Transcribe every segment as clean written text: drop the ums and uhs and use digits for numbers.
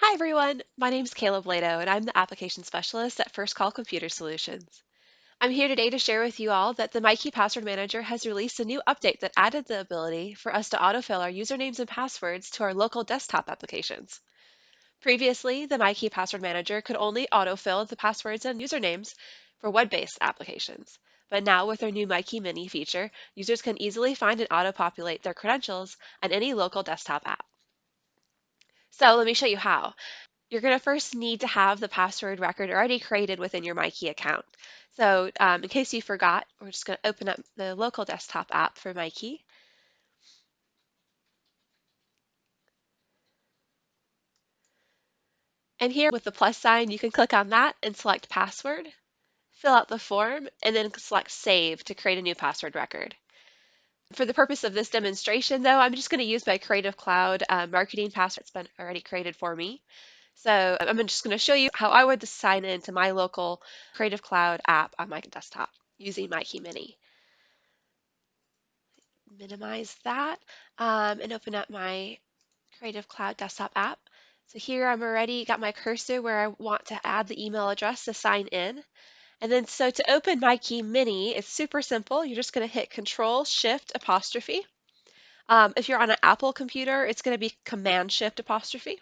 Hi everyone, my name is Caleb Lato and I'm the application specialist at First Call Computer Solutions. I'm here today to share with you all that the Myki Password Manager has released a new update that added the ability for us to autofill our usernames and passwords to our local desktop applications. Previously, the Myki Password Manager could only autofill the passwords and usernames for web-based applications. But now with our new Myki Mini feature, users can easily find and auto-populate their credentials on any local desktop app. So let me show you how. You're going to first need to have the password record already created within your Myki account. So in case you forgot, we're just going to open up the local desktop app for Myki. And here with the plus sign, you can click on that and select password, fill out the form, and then select save to create a new password record. For the purpose of this demonstration, though, I'm just going to use my Creative Cloud marketing password. It's been already created for me. So I'm just going to show you how I would sign in to my local Creative Cloud app on my desktop using Myki Mini. Minimize that and open up my Creative Cloud desktop app. So here I'm already got my cursor where I want to add the email address to sign in. And then so to open Myki Mini, it's super simple. You're just going to hit Control Shift apostrophe. If you're on an Apple computer, it's going to be Command Shift apostrophe.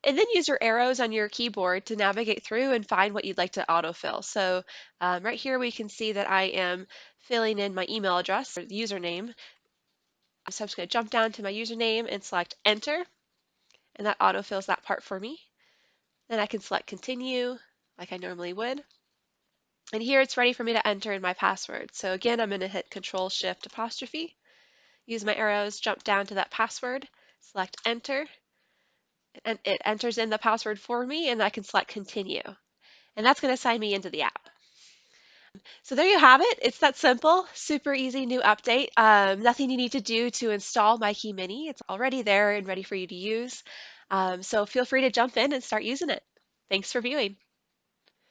And then use your arrows on your keyboard to navigate through and find what you'd like to autofill. So right here we can see that I am filling in my email address or the username. So I'm just going to jump down to my username and select enter, and that autofills that part for me. Then I can select continue like I normally would. And here it's ready for me to enter in my password. So again, I'm going to hit Control Shift apostrophe, use my arrows, jump down to that password, select enter, and it enters in the password for me, and I can select continue. And that's going to sign me into the app. So there you have it. It's that simple, super easy new update. Nothing you need to do to install Myki Mini. It's already there and ready for you to use. So feel free to jump in and start using it. Thanks for viewing.